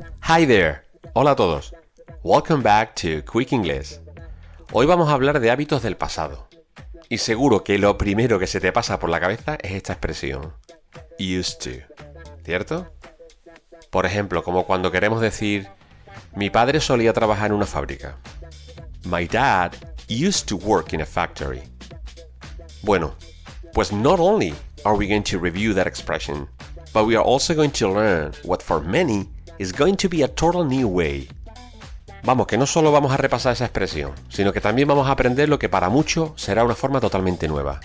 Hi there. Hola a todos. Welcome back to Quick English. Hoy vamos a hablar de hábitos del pasado. Y seguro que lo primero que se te pasa por la cabeza es esta expresión. Used to. ¿Cierto? Por ejemplo, como cuando queremos decir mi padre solía trabajar en una fábrica. My dad used to work in a factory. Bueno, pues not only are we going to review that expression, but we are also going to learn what for many is going to be a total new way. Vamos, que no solo vamos a repasar esa expresión, sino que también vamos a aprender lo que para muchos será una forma totalmente nueva.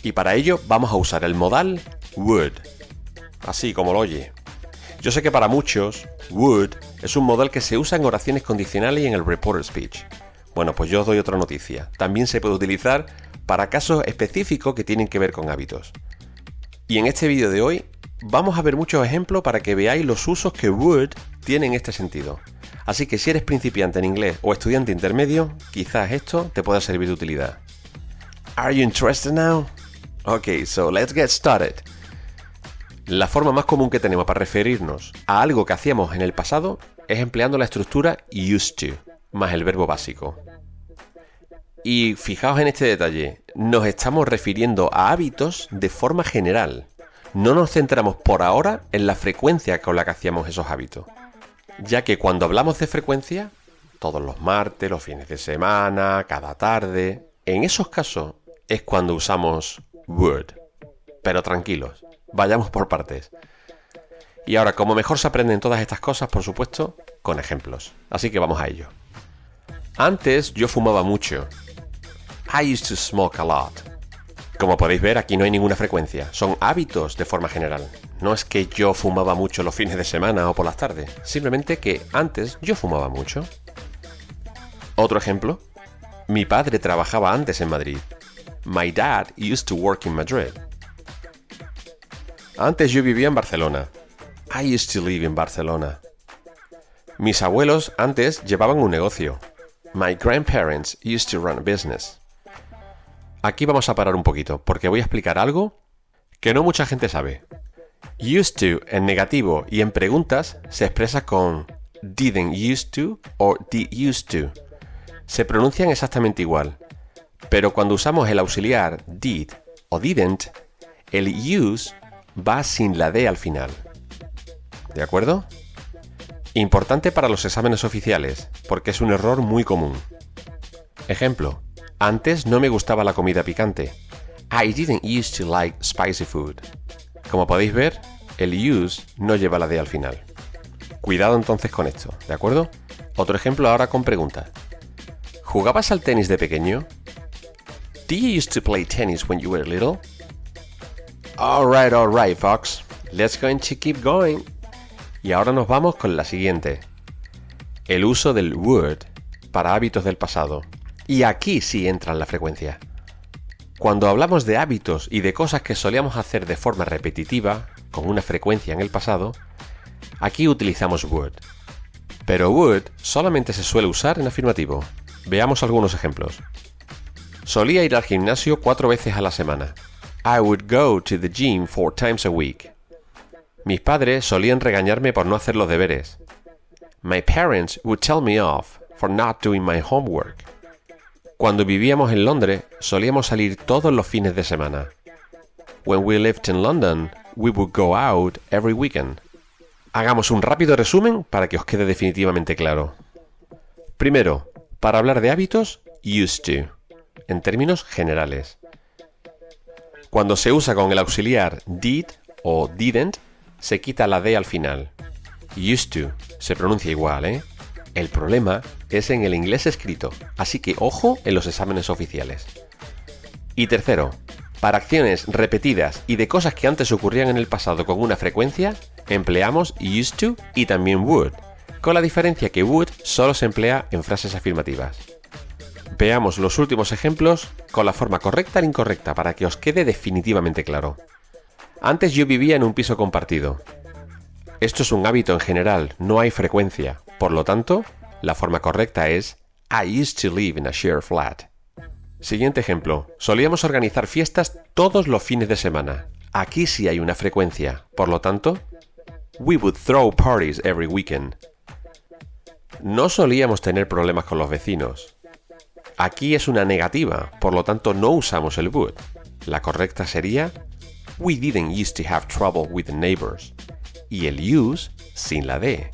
Y para ello vamos a usar el modal would. Así como lo oye. Yo sé que para muchos, would es un modal que se usa en oraciones condicionales y en el reporter speech. Bueno, pues yo os doy otra noticia. También se puede utilizar para casos específicos que tienen que ver con hábitos. Y en este vídeo de hoy vamos a ver muchos ejemplos para que veáis los usos que would tiene en este sentido. Así que si eres principiante en inglés o estudiante intermedio, quizás esto te pueda servir de utilidad. Are you interested now? Okay, so let's get started. La forma más común que tenemos para referirnos a algo que hacíamos en el pasado es empleando la estructura used to, más el verbo básico. Y fijaos en este detalle, nos estamos refiriendo a hábitos de forma general. No nos centramos por ahora en la frecuencia con la que hacíamos esos hábitos. Ya que cuando hablamos de frecuencia, todos los martes, los fines de semana, cada tarde, en esos casos es cuando usamos would. Pero tranquilos, vayamos por partes. Y ahora, como mejor se aprenden todas estas cosas, por supuesto, con ejemplos. Así que vamos a ello. Antes yo fumaba mucho. I used to smoke a lot. Como podéis ver, aquí no hay ninguna frecuencia. Son hábitos de forma general. No es que yo fumaba mucho los fines de semana o por las tardes. Simplemente que antes yo fumaba mucho. Otro ejemplo. Mi padre trabajaba antes en Madrid. My dad used to work in Madrid. Antes yo vivía en Barcelona. I used to live in Barcelona. Mis abuelos antes llevaban un negocio. My grandparents used to run a business. Aquí vamos a parar un poquito, porque voy a explicar algo que no mucha gente sabe. Used to en negativo y en preguntas se expresa con didn't used to o did used to. Se pronuncian exactamente igual, pero cuando usamos el auxiliar did o didn't, el use va sin la D al final. ¿De acuerdo? Importante para los exámenes oficiales, porque es un error muy común. Ejemplo. Antes no me gustaba la comida picante. I didn't used to like spicy food. Como podéis ver, el use no lleva la D al final. Cuidado entonces con esto, ¿de acuerdo? Otro ejemplo ahora con preguntas. ¿Jugabas al tenis de pequeño? Do you used to play tennis when you were little? Alright, Fox. Let's going to keep going. Y ahora nos vamos con la siguiente. El uso del would para hábitos del pasado. Y aquí sí entra en la frecuencia. Cuando hablamos de hábitos y de cosas que solíamos hacer de forma repetitiva, con una frecuencia en el pasado, aquí utilizamos would. Pero would solamente se suele usar en afirmativo. Veamos algunos ejemplos. Solía ir al gimnasio 4 veces a la semana. I would go to the gym 4 times a week. Mis padres solían regañarme por no hacer los deberes. My parents would tell me off for not doing my homework. Cuando vivíamos en Londres, solíamos salir todos los fines de semana. When we lived in London, we would go out every weekend. Hagamos un rápido resumen para que os quede definitivamente claro. Primero, para hablar de hábitos, used to, en términos generales. Cuando se usa con el auxiliar did o didn't, se quita la D al final. Used to, se pronuncia igual, ¿eh? El problema es en el inglés escrito, así que ojo en los exámenes oficiales. Y tercero, para acciones repetidas y de cosas que antes ocurrían en el pasado con una frecuencia, empleamos used to y también would, con la diferencia que would solo se emplea en frases afirmativas. Veamos los últimos ejemplos con la forma correcta e incorrecta para que os quede definitivamente claro. Antes yo vivía en un piso compartido. Esto es un hábito en general, no hay frecuencia. Por lo tanto, la forma correcta es I used to live in a shared flat. Siguiente ejemplo. Solíamos organizar fiestas todos los fines de semana. Aquí sí hay una frecuencia. Por lo tanto, We would throw parties every weekend. No solíamos tener problemas con los vecinos. Aquí es una negativa, por lo tanto no usamos el would. La correcta sería We didn't used to have trouble with the neighbors. Y el use sin la D.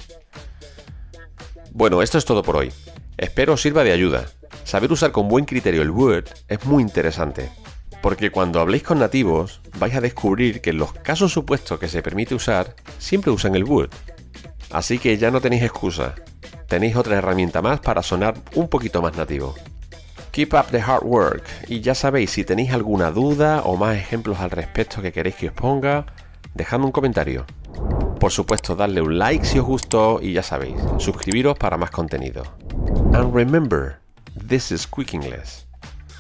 Bueno, esto es todo por hoy. Espero os sirva de ayuda. Saber usar con buen criterio el would es muy interesante, porque cuando habléis con nativos vais a descubrir que en los casos supuestos que se permite usar, siempre usan el would. Así que ya no tenéis excusa. Tenéis otra herramienta más para sonar un poquito más nativo. Keep up the hard work. Y ya sabéis, si tenéis alguna duda o más ejemplos al respecto que queréis que os ponga, dejadme un comentario. Por supuesto, dadle un like si os gustó y ya sabéis, suscribiros para más contenido. And remember, this is Quick English.